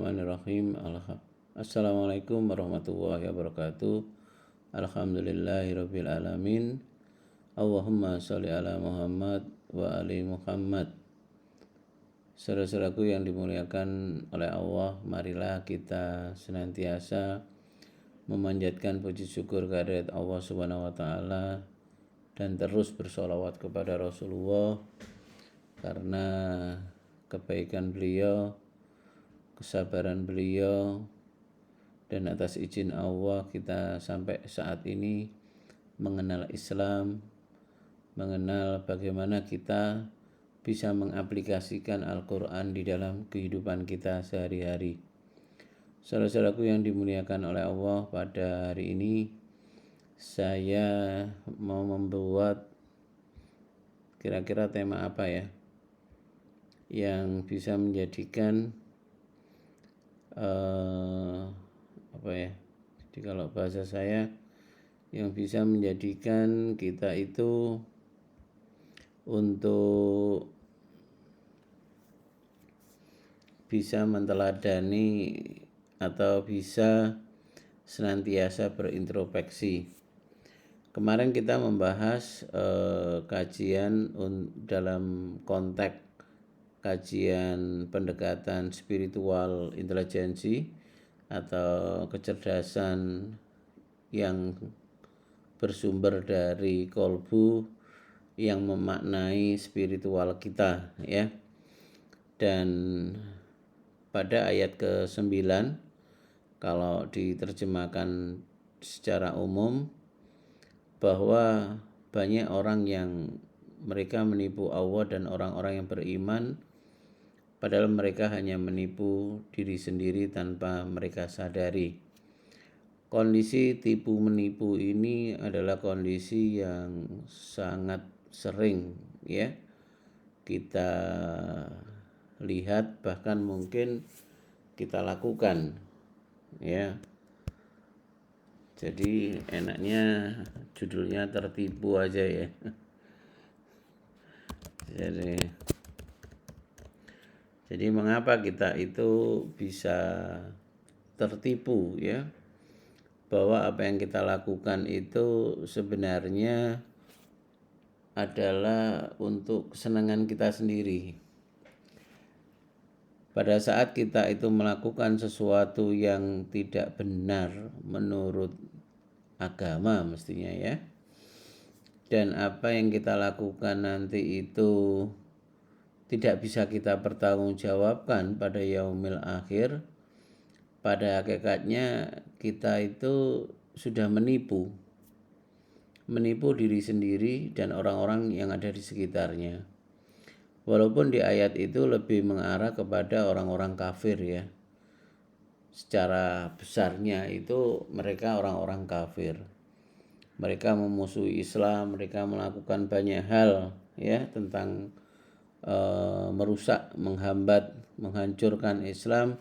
Bismillahirrahmanirrahim. Assalamualaikum warahmatullahi wabarakatuh. Alhamdulillahirabbil alamin. Allahumma sholli ala Muhammad wa ali Muhammad. Saudara-saudaraku yang dimuliakan oleh Allah, marilah kita senantiasa memanjatkan puji syukur kehadirat Allah Subhanahu wa taala dan terus bersolawat kepada Rasulullah karena kebaikan beliau, kesabaran beliau, dan atas izin Allah kita sampai saat ini mengenal Islam, mengenal bagaimana kita bisa mengaplikasikan Al-Quran di dalam kehidupan kita sehari-hari. Saudara-saudaraku yang dimuliakan oleh Allah, pada hari ini saya mau membuat kira-kira tema apa ya yang bisa menjadikan jadi kalau bahasa saya yang bisa menjadikan kita itu untuk bisa menteladani atau bisa senantiasa berintrospeksi. Kemarin kita membahas kajian dalam konteks kajian pendekatan spiritual intelijensi atau kecerdasan yang bersumber dari kolbu yang memaknai spiritual kita ya. Dan pada ayat ke-9 kalau diterjemahkan secara umum bahwa banyak orang yang mereka menipu Allah dan orang-orang yang beriman, padahal mereka hanya menipu diri sendiri tanpa mereka sadari. Kondisi tipu menipu ini adalah kondisi yang sangat sering ya kita lihat, bahkan mungkin kita lakukan ya. Jadi enaknya judulnya tertipu aja ya. Jadi mengapa kita itu bisa tertipu ya, bahwa apa yang kita lakukan itu sebenarnya adalah untuk kesenangan kita sendiri. Pada saat kita itu melakukan sesuatu yang tidak benar menurut agama mestinya ya, dan apa yang kita lakukan nanti itu tidak bisa kita pertanggungjawabkan pada yaumil akhir, pada hakikatnya kita itu sudah menipu diri sendiri dan orang-orang yang ada di sekitarnya. Walaupun di ayat itu lebih mengarah kepada orang-orang kafir ya. Secara besarnya itu mereka orang-orang kafir. Mereka memusuhi Islam, mereka melakukan banyak hal ya tentang merusak, menghambat, menghancurkan Islam,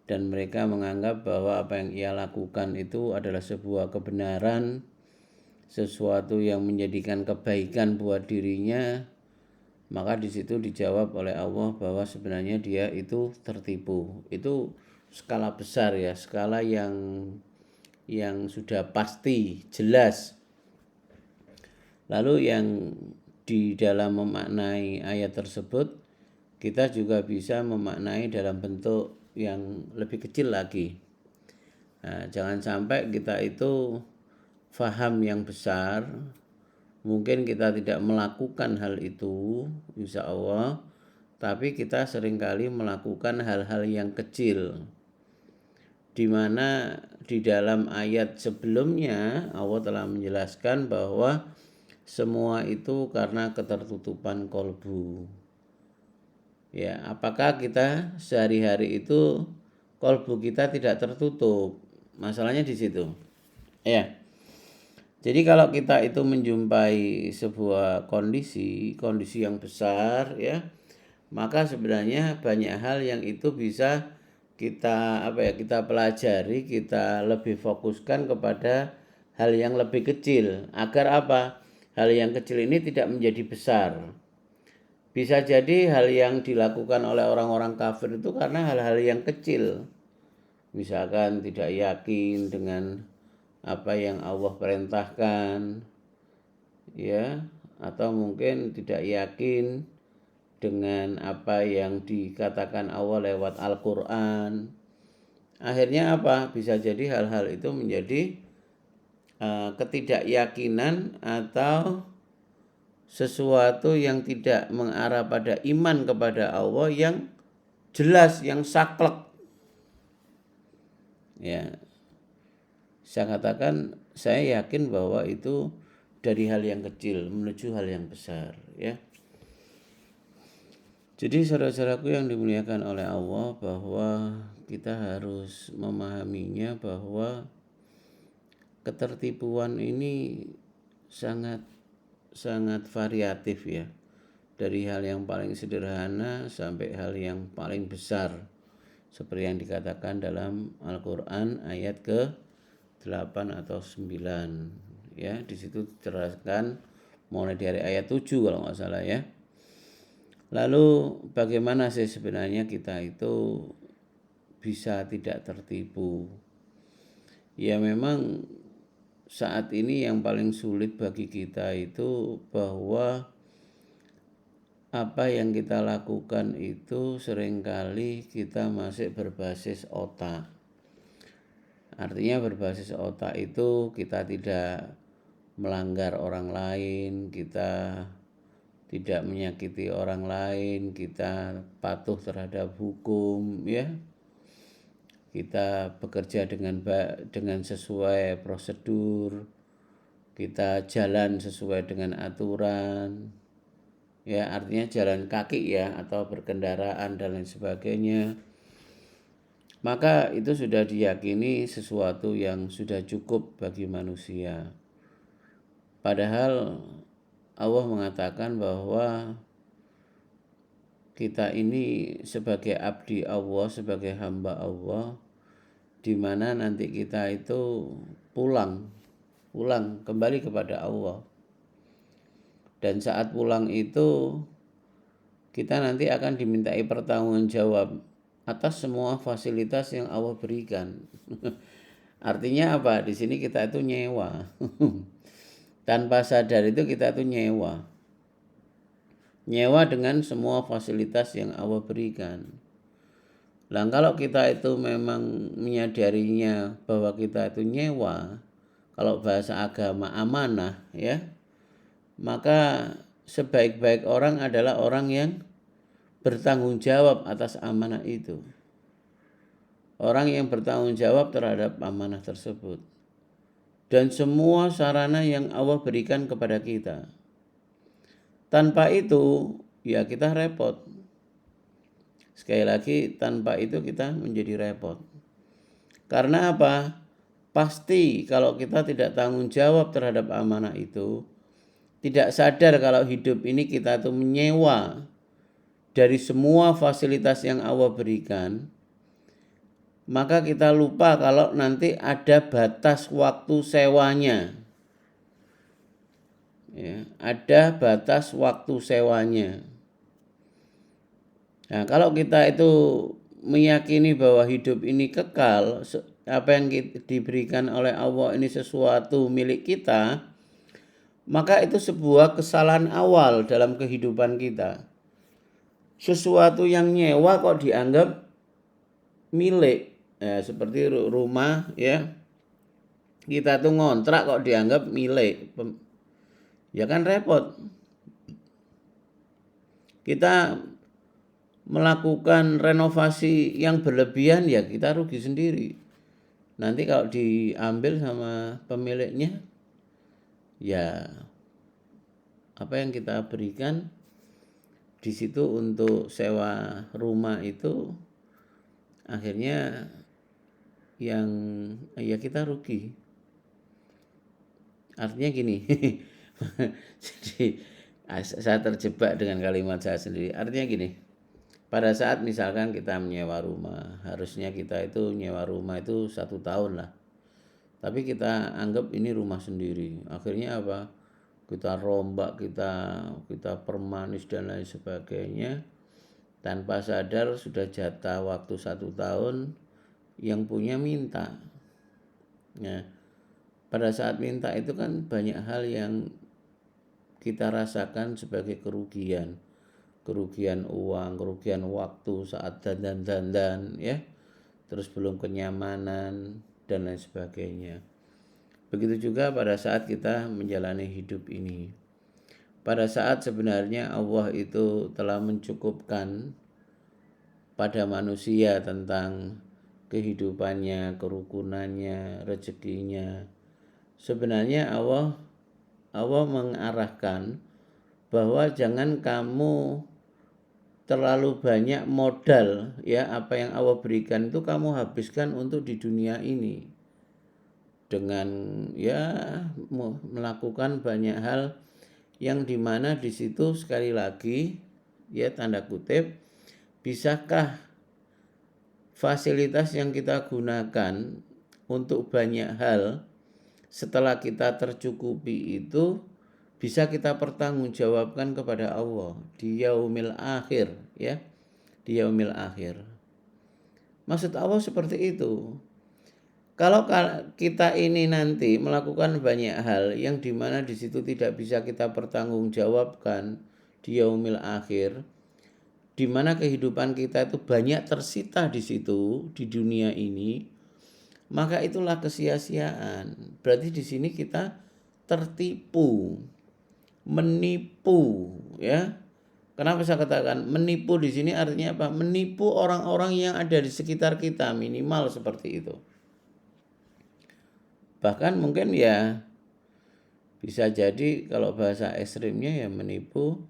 dan mereka menganggap bahwa apa yang ia lakukan itu adalah sebuah kebenaran, sesuatu yang menjadikan kebaikan buat dirinya. Maka di situ dijawab oleh Allah bahwa sebenarnya dia itu tertipu. Itu skala besar ya, skala yang sudah pasti, jelas. Lalu yang di dalam memaknai ayat tersebut, kita juga bisa memaknai dalam bentuk yang lebih kecil lagi. Nah, jangan sampai kita itu faham yang besar, mungkin kita tidak melakukan hal itu insya Allah, tapi kita seringkali melakukan hal-hal yang kecil, di mana di dalam ayat sebelumnya Allah telah menjelaskan bahwa semua itu karena ketertutupan kolbu. Ya, apakah kita sehari-hari itu kolbu kita tidak tertutup? Masalahnya di situ. Ya. Jadi kalau kita itu menjumpai sebuah kondisi yang besar ya, maka sebenarnya banyak hal yang itu bisa kita kita pelajari, kita lebih fokuskan kepada hal yang lebih kecil, agar apa? Hal yang kecil ini tidak menjadi besar. Bisa jadi hal yang dilakukan oleh orang-orang kafir itu karena hal-hal yang kecil. Misalkan tidak yakin dengan apa yang Allah perintahkan, ya, atau mungkin tidak yakin dengan apa yang dikatakan Allah lewat Al-Quran. Akhirnya apa? Bisa jadi hal-hal itu menjadi ketidakyakinan atau sesuatu yang tidak mengarah pada iman kepada Allah yang jelas, yang saklek. Ya, saya katakan saya yakin bahwa itu dari hal yang kecil menuju hal yang besar, ya. Jadi saudara-saudaraku yang dimuliakan oleh Allah, bahwa kita harus memahaminya bahwa ketertipuan ini sangat variatif, ya. Dari hal yang paling sederhana sampai hal yang paling besar. Seperti yang dikatakan dalam Al-Qur'an ayat ke-8 atau 9. Ya, di situ diterangkan mulai dari ayat 7 kalau nggak salah, ya. Lalu bagaimana sih sebenarnya kita itu bisa tidak tertipu? Ya memang saat ini yang paling sulit bagi kita itu bahwa apa yang kita lakukan itu seringkali kita masih berbasis otak. Artinya berbasis otak itu kita tidak melanggar orang lain, kita tidak menyakiti orang lain, kita patuh terhadap hukum, ya. Kita bekerja dengan sesuai prosedur, kita jalan sesuai dengan aturan, ya, artinya jalan kaki, ya, atau berkendaraan dan lain sebagainya. Maka itu sudah diyakini sesuatu yang sudah cukup bagi manusia. Padahal Allah mengatakan bahwa kita ini sebagai abdi Allah, sebagai hamba Allah, di mana nanti kita itu pulang kembali kepada Allah. Dan saat pulang itu kita nanti akan dimintai pertanggungjawab atas semua fasilitas yang Allah berikan. Artinya apa? Di sini kita itu nyewa. Tanpa sadar itu kita itu nyewa dengan semua fasilitas yang Allah berikan. Nah, kalau kita itu memang menyadarinya bahwa kita itu nyewa, kalau bahasa agama amanah, ya, maka sebaik-baik orang adalah orang yang bertanggung jawab atas amanah itu. Orang yang bertanggung jawab terhadap amanah tersebut. Dan semua sarana yang Allah berikan kepada kita. Tanpa itu, ya kita repot. Sekali lagi, tanpa itu kita menjadi repot. Karena apa? Pasti kalau kita tidak tanggung jawab terhadap amanah itu, tidak sadar kalau hidup ini kita tuh menyewa dari semua fasilitas yang Allah berikan, maka kita lupa kalau nanti ada batas waktu sewanya. Ya, ada batas waktu sewanya. Nah, kalau kita itu meyakini bahwa hidup ini kekal, apa yang diberikan oleh Allah ini sesuatu milik kita, maka itu sebuah kesalahan awal dalam kehidupan kita. Sesuatu yang nyewa kok dianggap milik, ya, seperti rumah, ya, kita tuh ngontrak kok dianggap milik, ya kan repot. Kita melakukan renovasi yang berlebihan, ya kita rugi sendiri. Nanti kalau diambil sama pemiliknya, ya apa yang kita berikan di situ untuk sewa rumah itu akhirnya yang ya kita rugi. Artinya gini. Jadi saya terjebak dengan kalimat saya sendiri. Artinya gini. Pada saat misalkan kita menyewa rumah, harusnya kita itu nyewa rumah itu 1 tahun lah. Tapi kita anggap ini rumah sendiri. Akhirnya apa? kita rombak, kita permanis dan lain sebagainya, tanpa sadar sudah jatah waktu 1 tahun, yang punya minta. Nah, pada saat minta itu kan banyak hal yang kita rasakan sebagai kerugian uang, kerugian waktu saat dandan ya, terus belum kenyamanan dan lain sebagainya. Begitu juga pada saat kita menjalani hidup ini. Pada saat sebenarnya Allah itu telah mencukupkan pada manusia tentang kehidupannya, kerukunannya, rezekinya. Sebenarnya Allah mengarahkan bahwa jangan kamu terlalu banyak modal, ya, apa yang Allah berikan itu kamu habiskan untuk di dunia ini dengan ya melakukan banyak hal yang dimana di situ sekali lagi ya tanda kutip, bisakah fasilitas yang kita gunakan untuk banyak hal setelah kita tercukupi itu bisa kita pertanggungjawabkan kepada Allah di yaumil akhir, ya, di yaumil akhir. Maksud Allah seperti itu. Kalau kita ini nanti melakukan banyak hal yang dimana di situ tidak bisa kita pertanggungjawabkan di yaumil akhir, di mana kehidupan kita itu banyak tersita di situ di dunia ini, maka itulah kesia-siaan. Berarti di sini kita tertipu, menipu, ya. Kenapa saya katakan menipu di sini artinya apa? Menipu orang-orang yang ada di sekitar kita, minimal seperti itu. Bahkan mungkin ya bisa jadi kalau bahasa ekstrimnya ya menipu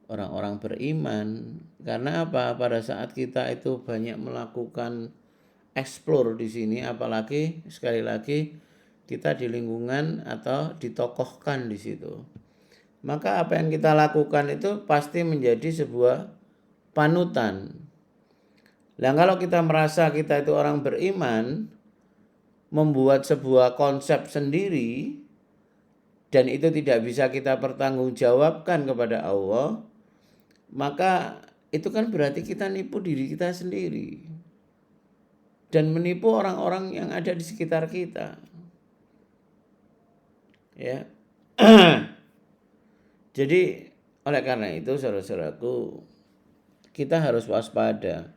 orang-orang beriman. Karena apa? Pada saat kita itu banyak melakukan explore di sini, apalagi sekali lagi kita di lingkungan atau ditokohkan di situ, maka apa yang kita lakukan itu pasti menjadi sebuah panutan. Nah, kalau kita merasa kita itu orang beriman, membuat sebuah konsep sendiri dan itu tidak bisa kita pertanggungjawabkan kepada Allah, maka itu kan berarti kita nipu diri kita sendiri dan menipu orang-orang yang ada di sekitar kita. Ya. Jadi oleh karena itu saudara-saudaraku, kita harus waspada.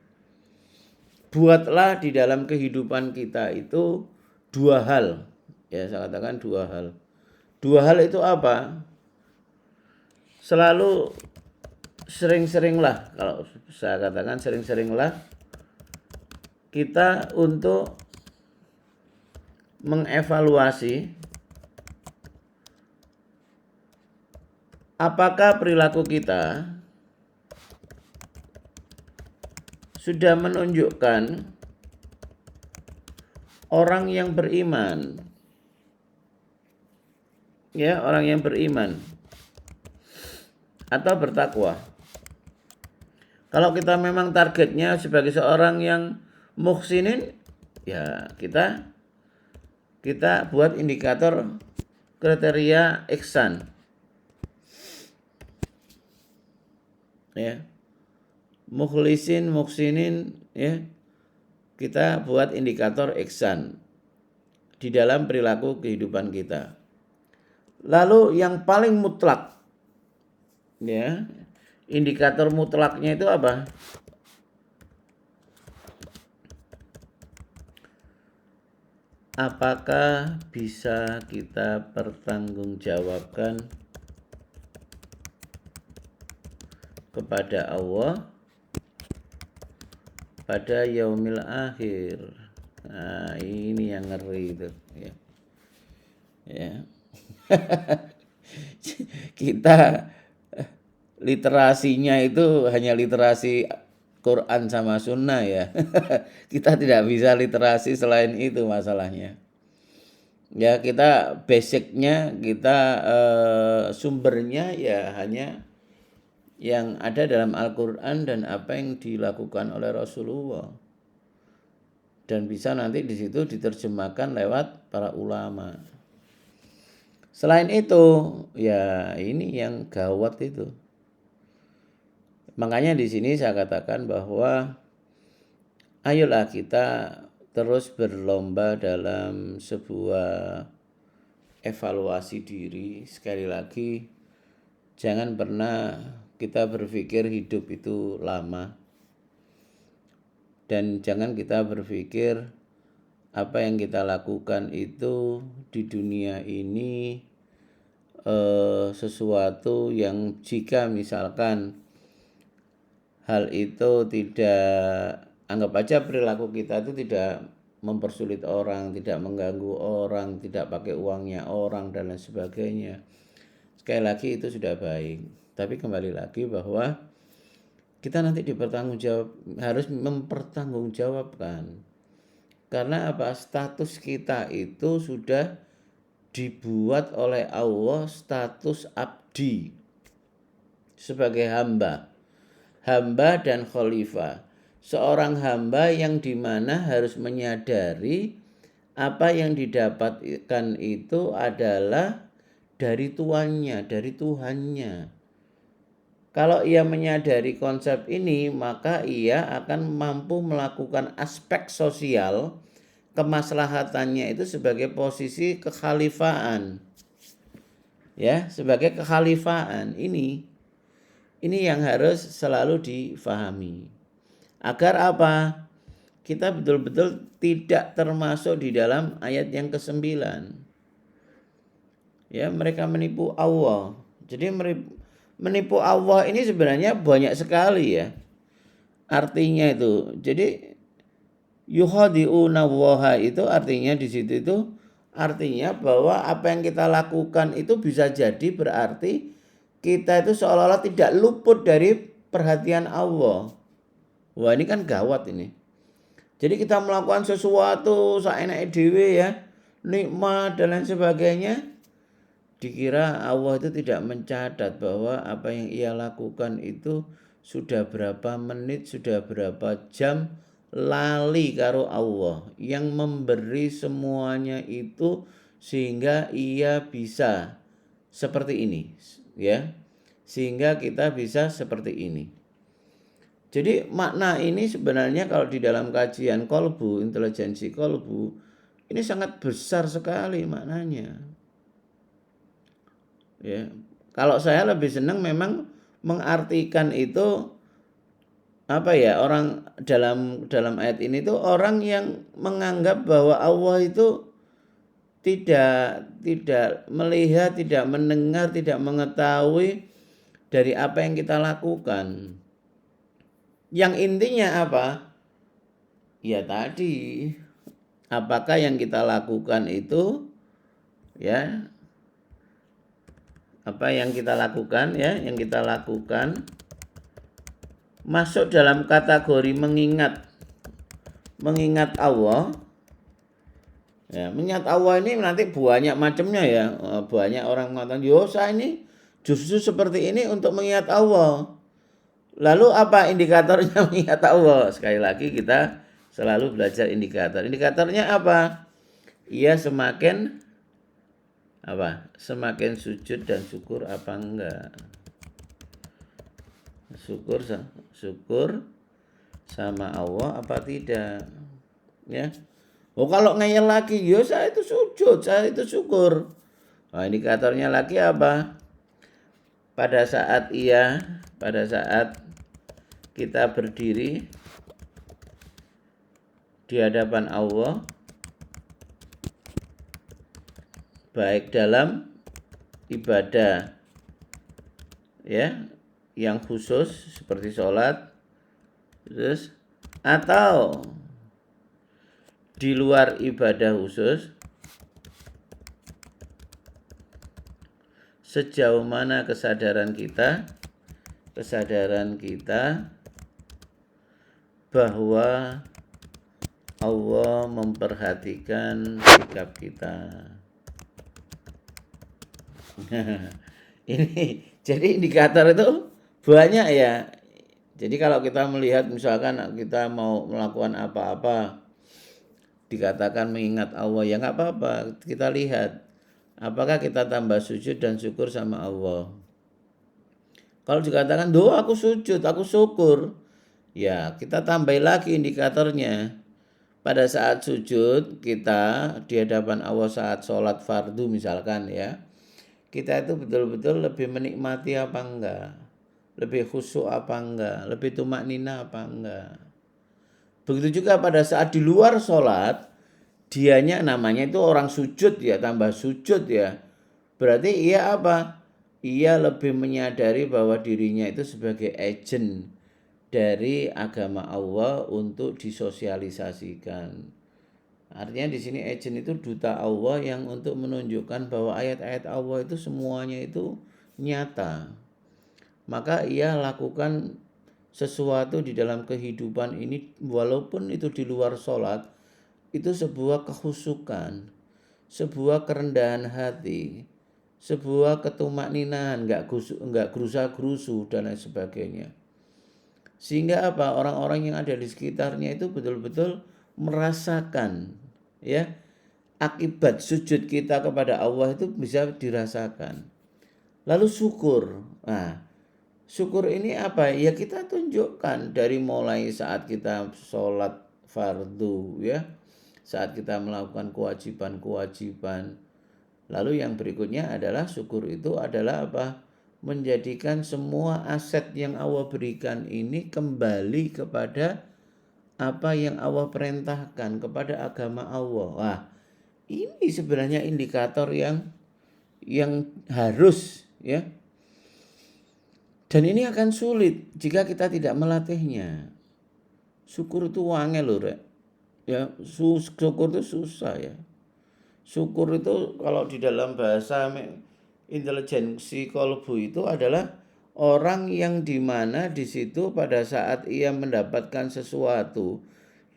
Buatlah di dalam kehidupan kita itu 2 hal. Ya, saya katakan 2 hal. 2 hal itu apa? Selalu sering-seringlah, kalau saya katakan sering-seringlah kita untuk mengevaluasi apakah perilaku kita sudah menunjukkan orang yang beriman, ya, orang yang beriman atau bertakwa. Kalau kita memang targetnya sebagai seorang yang muhsinin, ya kita buat indikator kriteria ihsan. Ya. Mukhlisin, muhsinin, ya. Kita buat indikator ihsan di dalam perilaku kehidupan kita. Lalu yang paling mutlak, ya, indikator mutlaknya itu apa? Apakah bisa kita pertanggungjawabkan kepada Allah pada yaumil akhir? Nah, ini yang ngeri itu, ya. Ya. Kita literasinya itu hanya literasi Quran sama Sunnah, ya. Kita tidak bisa literasi selain itu masalahnya. Ya, kita basicnya, kita sumbernya ya hanya yang ada dalam Al-Quran dan apa yang dilakukan oleh Rasulullah. Dan bisa nanti di situ diterjemahkan lewat para ulama. Selain itu, ya ini yang gawat itu. Makanya di sini saya katakan bahwa ayolah kita terus berlomba dalam sebuah evaluasi diri. Sekali lagi, jangan pernah kita berpikir hidup itu lama. Dan jangan kita berpikir apa yang kita lakukan itu di dunia ini sesuatu yang jika misalkan hal itu tidak, anggap aja perilaku kita itu tidak mempersulit orang, tidak mengganggu orang, tidak pakai uangnya orang dan lain sebagainya. Sekali lagi itu sudah baik. Tapi kembali lagi bahwa kita nanti harus mempertanggungjawabkan. Karena apa? Status kita itu sudah dibuat oleh Allah status abdi sebagai hamba dan khalifah. Seorang hamba yang dimana harus menyadari apa yang didapatkan itu adalah dari tuannya, dari Tuhannya. Kalau ia menyadari konsep ini, maka ia akan mampu melakukan aspek sosial kemaslahatannya itu sebagai posisi kekhalifahan. Ya, sebagai kekhalifahan ini yang harus selalu difahami. Agar apa? Kita betul-betul tidak termasuk di dalam ayat yang ke-9. Ya, mereka menipu Allah. Jadi menipu Allah ini sebenarnya banyak sekali ya artinya itu. Jadi yukhadi'una waha itu artinya di situ itu artinya bahwa apa yang kita lakukan itu bisa jadi berarti kita itu seolah-olah tidak luput dari perhatian Allah. Wah, ini kan gawat ini. Jadi kita melakukan sesuatu saenake dhewe ya, nikmat dan lain sebagainya, dikira Allah itu tidak mencatat bahwa apa yang ia lakukan itu sudah berapa menit, sudah berapa jam lali karo Allah yang memberi semuanya itu sehingga ia bisa seperti ini ya. Sehingga kita bisa seperti ini. Jadi makna ini sebenarnya kalau di dalam kajian kolbu, intelijensi kolbu, ini sangat besar sekali maknanya. Ya, kalau saya lebih senang memang mengartikan itu apa ya, orang dalam ayat ini tuh orang yang menganggap bahwa Allah itu tidak melihat, tidak mendengar, tidak mengetahui dari apa yang kita lakukan. Yang intinya apa? Ya tadi, apakah yang kita lakukan itu ya, apa yang kita lakukan ya, yang kita lakukan masuk dalam kategori mengingat Allah. Ya, mengingat Allah ini nanti banyak macamnya ya. Banyak orang mengatakan, "Yo, saya ini justru seperti ini untuk mengingat Allah." Lalu apa indikatornya mengingat Allah? Sekali lagi kita selalu belajar indikator. Indikatornya apa? Ia semakin apa? Semakin sujud dan syukur apa enggak? Syukur sama Allah apa tidak? Ya. Oh, kalau ngeyel lagi, ya saya itu sujud, saya itu syukur. Nah, indikatornya lagi apa? Pada saat kita berdiri di hadapan Allah, baik dalam ibadah ya yang khusus seperti sholat, terus atau di luar ibadah khusus, sejauh mana kesadaran kita bahwa Allah memperhatikan sikap kita. Ini jadi indikator itu banyak ya. Jadi kalau kita melihat misalkan kita mau melakukan apa-apa dikatakan mengingat Allah, ya nggak apa-apa, kita lihat Apakah kita tambah sujud dan syukur sama Allah? Kalau dikatakan, doa aku sujud, aku syukur, ya kita tambah lagi indikatornya. Pada saat sujud kita di hadapan Allah saat sholat fardu misalkan ya, kita itu betul-betul lebih menikmati apa enggak, lebih khusyuk apa enggak, lebih tumak nina apa enggak. Begitu juga pada saat di luar sholat, dianya namanya itu orang sujud ya, tambah sujud ya. Berarti ia apa? Ia lebih menyadari bahwa dirinya itu sebagai agent dari agama Allah untuk disosialisasikan. Artinya di sini agent itu duta Allah yang untuk menunjukkan bahwa ayat-ayat Allah itu semuanya itu nyata. Maka ia lakukan sesuatu di dalam kehidupan ini walaupun itu di luar sholat, itu sebuah kehusukan, sebuah kerendahan hati, sebuah ketumakninaan, enggak gerusa-gerusu dan lain sebagainya. Sehingga apa? Orang-orang yang ada di sekitarnya itu betul-betul merasakan ya akibat sujud kita kepada Allah itu bisa dirasakan. Lalu syukur. Nah, syukur ini apa? Ya kita tunjukkan dari mulai saat kita sholat fardu ya, saat kita melakukan kewajiban-kewajiban. Lalu yang berikutnya adalah syukur itu adalah apa? Menjadikan semua aset yang Allah berikan ini kembali kepada apa yang Allah perintahkan, kepada agama Allah. Wah, ini sebenarnya indikator yang harus ya. Dan ini akan sulit jika kita tidak melatihnya. Syukur itu wangel loh, Rek. Ya, syukur itu susah ya. Syukur itu kalau di dalam bahasa intelijensi kolbu itu adalah orang yang dimana di situ pada saat ia mendapatkan sesuatu,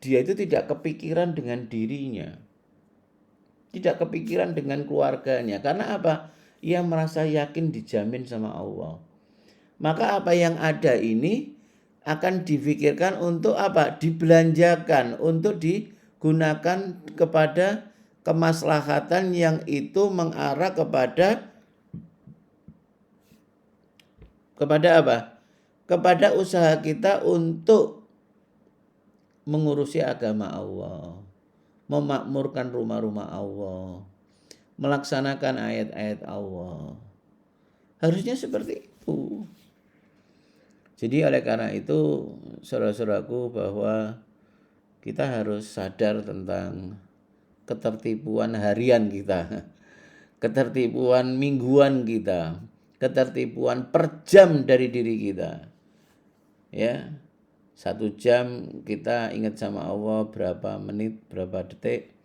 dia itu tidak kepikiran dengan dirinya, tidak kepikiran dengan keluarganya. Karena apa? Ia merasa yakin dijamin sama Allah. Maka apa yang ada ini akan difikirkan untuk apa? Dibelanjakan, untuk digunakan kepada kemaslahatan yang itu mengarah kepada apa? Kepada usaha kita untuk mengurusi agama Allah, memakmurkan rumah-rumah Allah, melaksanakan ayat-ayat Allah. Harusnya seperti itu. Jadi oleh karena itu saudara-saudaraku bahwa kita harus sadar tentang ketertipuan harian kita, ketertipuan mingguan kita, ketertipuan per jam dari diri kita. Ya, 1 jam kita ingat sama Allah berapa menit, berapa detik,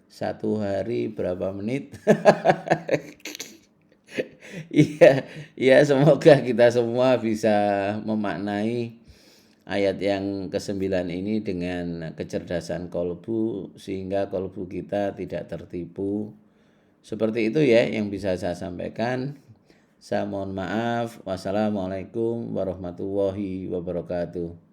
1 hari berapa menit. Iya, ya semoga kita semua bisa memaknai ayat yang ke-9 ini dengan kecerdasan kolbu sehingga kolbu kita tidak tertipu. Seperti itu ya yang bisa saya sampaikan. Saya mohon maaf. Wassalamualaikum warahmatullahi wabarakatuh.